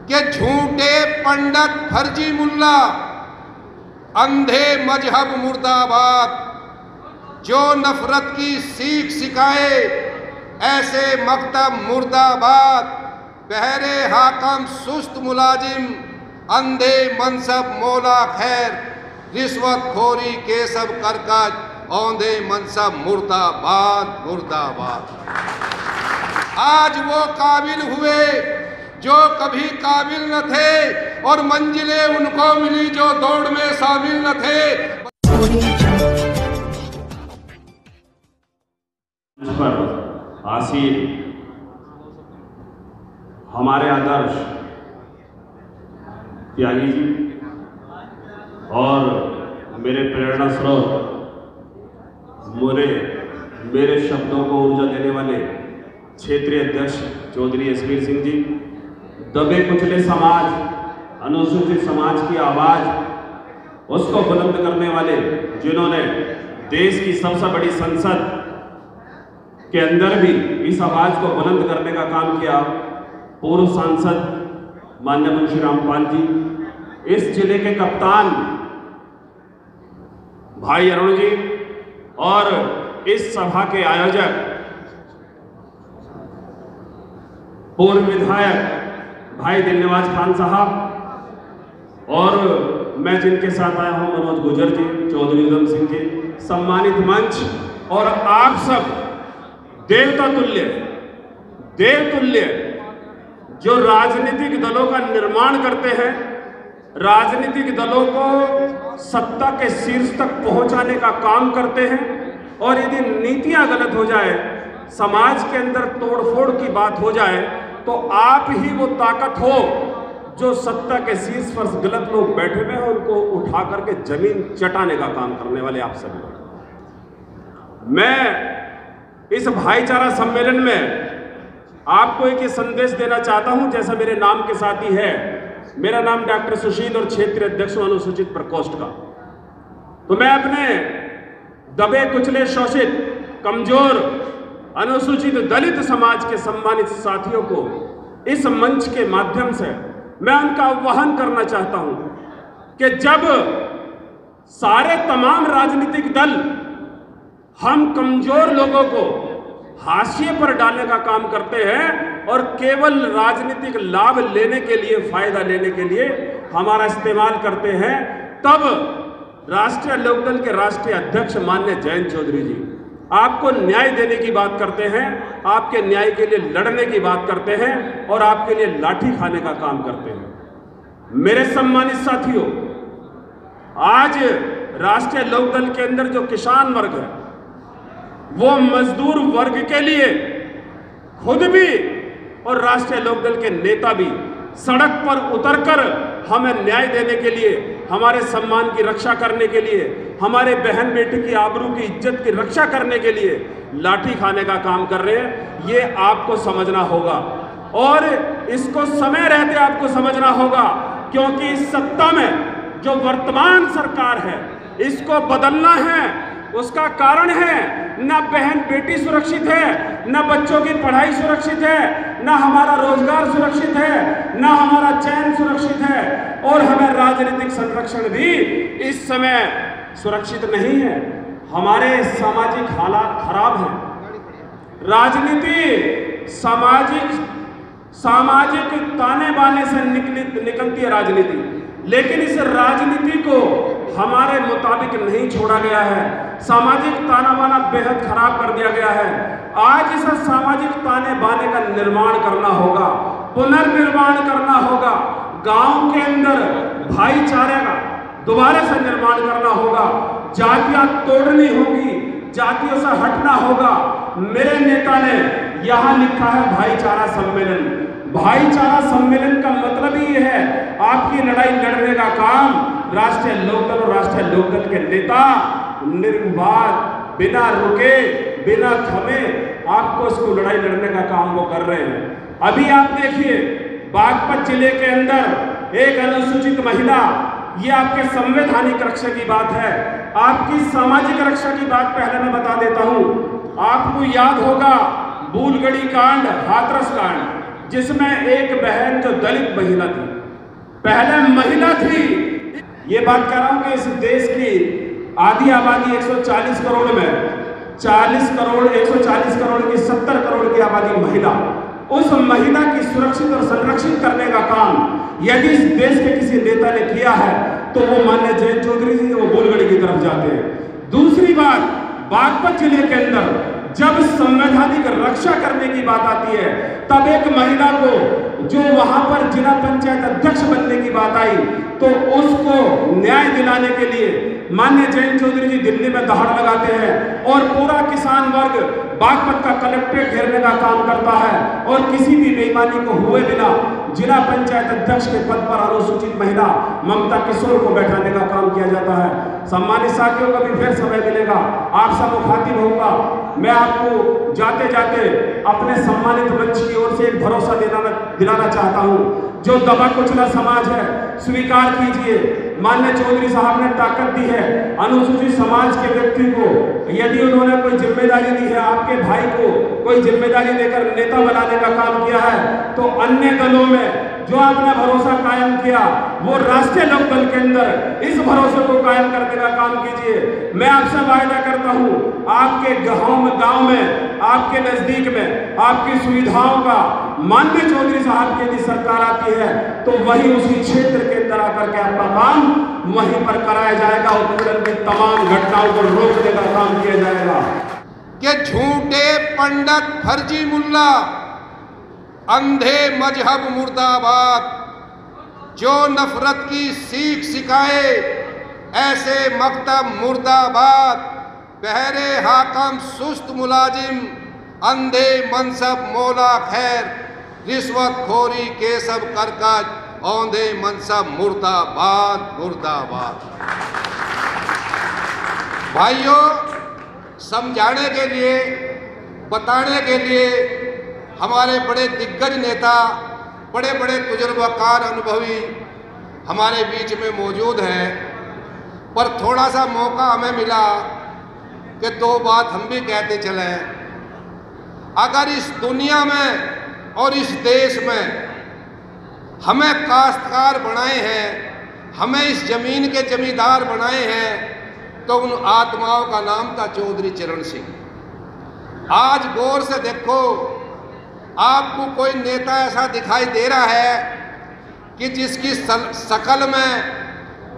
कि झूठे पंडित फर्जी मुल्ला, अंधे मजहब मुर्दाबाद, जो नफरत की सीख सिखाए ऐसे मकतब मुर्दाबाद, बहरे हाकम सुस्त मुलाजिम, अंधे मनसब मौला खैर, रिश्वत खोरी के सब करकज, औंधे मनसब मुर्दाबाद मुर्दाबाद। आज वो काबिल हुए जो कभी काबिल न थे, और मंजिलें उनको मिली जो दौड़ में शामिल न थे। पर आसीन हमारे आदर्श त्यागी जी और मेरे प्रेरणा स्रोत, मेरे शब्दों को ऊर्जा देने वाले क्षेत्रीय अध्यक्ष चौधरी एसवीर सिंह जी, दबे कुचले समाज, अनुसूचित समाज की आवाज़ उसको बुलंद करने वाले, जिन्होंने देश की सबसे बड़ी संसद के अंदर भी इस आवाज़ को बुलंद करने का काम किया, पूर्व सांसद माननीय मुंशी रामपाल जी, इस जिले के कप्तान भाई अरुण जी, और इस सभा के आयोजक पूर्व विधायक भाई दिलनवाज खान साहब, और मैं जिनके साथ आया हूं मनोज गुजर जी, चौधरी उधम सिंह जी, सम्मानित मंच और आप सब देव तुल्य जो राजनीतिक दलों का निर्माण करते हैं, राजनीतिक दलों को सत्ता के शीर्ष तक पहुंचाने का काम करते हैं, और यदि नीतियां गलत हो जाए, समाज के अंदर तोड़फोड़ की बात हो जाए, तो आप ही वो ताकत हो जो सत्ता के शीर्ष पर गलत लोग बैठे हुए हैं उनको उठा करके जमीन चटाने का काम करने वाले आप सभी लोग। मैं इस भाईचारा सम्मेलन में आपको एक संदेश देना चाहता हूं, जैसा मेरे नाम के साथ ही है। मेरा नाम डॉक्टर सुशील और क्षेत्रीय अध्यक्ष अनुसूचित प्रकोष्ठ का। तो मैं अपने दबे कुचले शोषित कमजोर अनुसूचित दलित समाज के सम्मानित साथियों को इस मंच के माध्यम से मैं उनका आह्वान करना चाहता हूं कि जब सारे तमाम राजनीतिक दल हम कमजोर लोगों को हाशिए पर डालने का काम करते हैं और केवल राजनीतिक लाभ लेने के लिए, फायदा लेने के लिए हमारा इस्तेमाल करते हैं, तब राष्ट्रीय लोकदल के राष्ट्रीय अध्यक्ष माननीय जयंत चौधरी जी आपको न्याय देने की बात करते हैं, आपके न्याय के लिए लड़ने की बात करते हैं और आपके लिए लाठी खाने का काम करते हैं। मेरे सम्मानित साथियों, आज राष्ट्रीय लोकदल के अंदर जो किसान वर्ग है, वो मजदूर वर्ग के लिए खुद भी और राष्ट्रीय लोकदल के नेता भी सड़क पर उतरकर हमें न्याय देने के लिए, हमारे सम्मान की रक्षा करने के लिए, हमारे बहन बेटी की आबरू की इज्जत की रक्षा करने के लिए लाठी खाने का काम कर रहे हैं। ये आपको समझना होगा और इसको समय रहते आपको समझना होगा, क्योंकि इस सत्ता में जो वर्तमान सरकार है इसको बदलना है। उसका कारण है, ना बहन बेटी सुरक्षित है, ना बच्चों की पढ़ाई सुरक्षित है, ना हमारा रोजगार सुरक्षित है, ना हमारा चैन सुरक्षित है, और हमें राजनीतिक संरक्षण भी इस समय सुरक्षित नहीं है। हमारे सामाजिक हालात खराब हैं। राजनीति सामाजिक ताने बाने से निकलती है राजनीति, लेकिन इस राजनीति को हमारे मुताबिक नहीं छोड़ा गया है। सामाजिक ताना बाना बेहद खराब कर दिया गया है। आज इस सामाजिक ताने बाने का निर्माण करना होगा, पुनर्निर्माण करना होगा। गांव के अंदर भाईचारे का दोबारा से निर्माण करना होगा। जातियां तोड़नी होगी, जातियों से हटना होगा। मेरे नेता ने यहां लिखा है भाईचारा सम्मेलन। भाईचारा सम्मेलन का मतलब ही है आपकी लड़ाई लड़ने का काम राष्ट्रीय लोकदल और राष्ट्रीय लोकदल के नेता निर्विवाद, बिना रुके, बिना थमे आपको इसको लड़ाई लड़ने का काम वो कर रहे हैं। अभी आप देखिए बागपत जिले के अंदर एक अनुसूचित महिला, ये आपके संवैधानिक रक्षा की बात है, आपकी सामाजिक रक्षा की बात पहले मैं बता देता हूं। आपको याद होगा बूलगढ़ी कांड, हाथरस कांड, जिसमें एक बहन जो दलित महिला थी, पहले महिला थी। ये बात कर रहा हूं कि इस देश की आधी आबादी 140 करोड़ में 140 करोड़ की 70 करोड़ की आबादी महिला, उस महिला की सुरक्षित और संरक्षित करने का काम यदि इस देश के किसी नेता ने किया है तो वो माननीय जयंत चौधरी जी वो गोलगढ़ी की तरफ जाते हैं। दूसरी बात, बागपत जिले के अंदर जब संवैधानिक रक्षा करने की बात आती है तब एक महिला को जो वहां पर जिला पंचायत अध्यक्ष बनने की बात आई तो उसको न्याय दिलाने के लिए माननीय जयंत चौधरी जी दिल्ली में दहाड़ लगाते हैं और पूरा किसान वर्ग बागपत का कलेक्ट्रेट घेरने का काम करता है और किसी भी बेईमानी को हुए बिना जिला पंचायत अध्यक्ष के पद पर अनुसूचित महिला ममता किशोर को बैठाने का काम किया जाता है। सम्मानित साथियों, कभी फिर समय मिलेगा आपसे मुखातिब होऊंगा। मैं आपको जाते जाते अपने सम्मानित मंच की ओर से एक भरोसा दिलाना चाहता हूं। जो दबा कुचला समाज है स्वीकार कीजिए, माननीय चौधरी साहब ने ताकत दी है अनुसूचित समाज के व्यक्ति को, यदि उन्होंने कोई जिम्मेदारी दी है, आपके भाई को कोई जिम्मेदारी देकर नेता बनाने का काम किया है तो अन्य दलों में जो आपने भरोसा कायम किया वो राष्ट्रीय लोकदल के अंदर इस भरोसे को कायम करने का काम कीजिए। मैं आपसे वायदा करता हूं आपके गांव में आपके नजदीक में आपकी सुविधाओं का माननीय चौधरी साहब की यदि सरकार आती है तो वही उसी क्षेत्र के अंदर आकर के आपका काम वहीं पर कराया जाएगा। उत्पीड़न की तमाम घटनाओं को रोकने का काम किया जाएगा। कि झूठे पंडित फर्जी मुल्ला अंधे मजहब मुर्दाबाद, जो नफरत की सीख सिखाए ऐसे मकतब मुर्दाबाद, बहरे हाकम सुस्त मुलाजिम अंधे मनसब मौला खैर, रिश्वत खोरी के सब करकज औंधे मनसब मुर्दाबाद मुर्दाबाद। भाइयों, समझाने के लिए बताने के लिए हमारे बड़े दिग्गज नेता, बड़े बड़े तजुर्बाकार अनुभवी हमारे बीच में मौजूद हैं, पर थोड़ा सा मौका हमें मिला कि दो बात हम भी कहते चलें। अगर इस दुनिया में और इस देश में हमें काश्तकार बनाए हैं, हमें इस जमीन के जमींदार बनाए हैं, तो उन आत्माओं का नाम था चौधरी चरण सिंह। आज गौर से देखो, आपको कोई नेता ऐसा दिखाई दे रहा है कि जिसकी शकल में,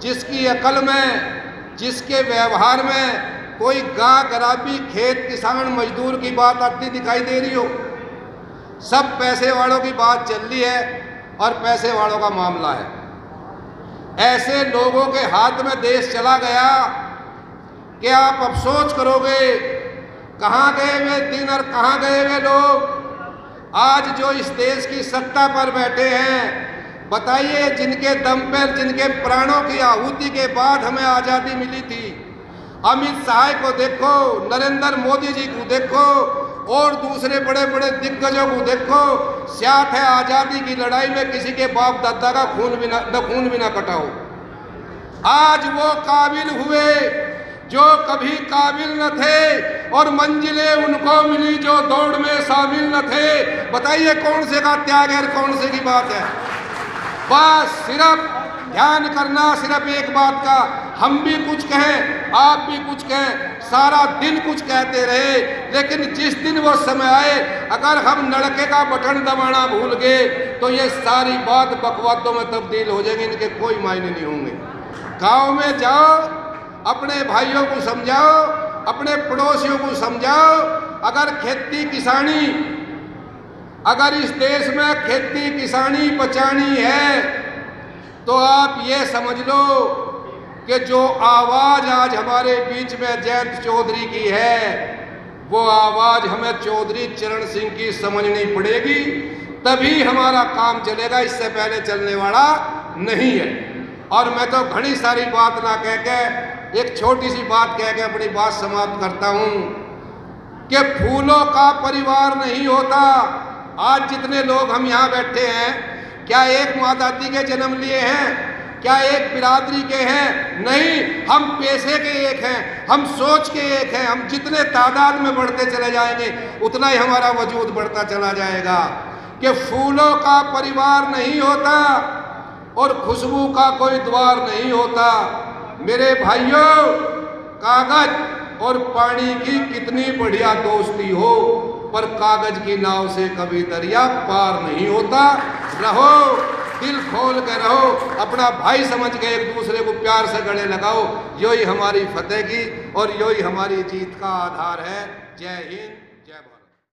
जिसकी अकल में, जिसके व्यवहार में कोई गां गराबी खेत किसान मजदूर की बात आती दिखाई दे रही हो? सब पैसे वालों की बात चल रही है और पैसे वालों का मामला है। ऐसे लोगों के हाथ में देश चला गया कि आप अफसोस करोगे कहाँ गए वे दिन और कहाँ गए वे लोग। आज जो इस देश की सत्ता पर बैठे हैं, बताइए, जिनके दम पर, जिनके प्राणों की आहुति के बाद हमें आज़ादी मिली थी। अमित शाह को देखो, नरेंद्र मोदी जी को देखो और दूसरे बड़े बड़े दिग्गजों को देखो, स्यात है आज़ादी की लड़ाई में किसी के बाप दादा का खून भी ना कटा हो। आज वो काबिल हुए जो कभी काबिल न थे और मंजिलें उनको मिली जो दौड़ में शामिल न थे। बताइए कौन से का त्याग है, कौन से की बात है? बस सिर्फ ध्यान करना सिर्फ एक बात का, हम भी कुछ कहें, आप भी कुछ कहें, सारा दिन कुछ कहते रहे, लेकिन जिस दिन वो समय आए अगर हम लड़के का बटन दबाना भूल गए तो ये सारी बात बकवादों में तब्दील हो जाएगी, इनके कोई मायने नहीं होंगे। गाँव में जाओ, अपने भाइयों को समझाओ, अपने पड़ोसियों को समझाओ। अगर खेती किसानी, अगर इस देश में खेती किसानी बचानी है तो आप ये समझ लो कि जो आवाज़ आज हमारे बीच में जयंत चौधरी की है, वो आवाज़ हमें चौधरी चरण सिंह की समझनी पड़ेगी, तभी हमारा काम चलेगा, इससे पहले चलने वाला नहीं है। और मैं तो घनी सारी बात ना कह के एक छोटी सी बात कह के अपनी बात समाप्त करता हूँ कि फूलों का परिवार नहीं होता। आज जितने लोग हम यहाँ बैठे हैं, क्या एक माताजी के जन्म लिए हैं? क्या एक बिरादरी के हैं? नहीं, हम पैसे के एक हैं, हम सोच के एक हैं। हम जितने तादाद में बढ़ते चले जाएंगे उतना ही हमारा वजूद बढ़ता चला जाएगा। कि फूलों का परिवार नहीं होता और खुशबू का कोई द्वार नहीं होता। मेरे भाइयों, कागज और पानी की कितनी बढ़िया दोस्ती हो, पर कागज की नाव से कभी दरिया पार नहीं होता। रहो, दिल खोल के रहो, अपना भाई समझ के एक दूसरे को प्यार से गले लगाओ। यही हमारी फतेह की और यही हमारी जीत का आधार है। जय हिंद।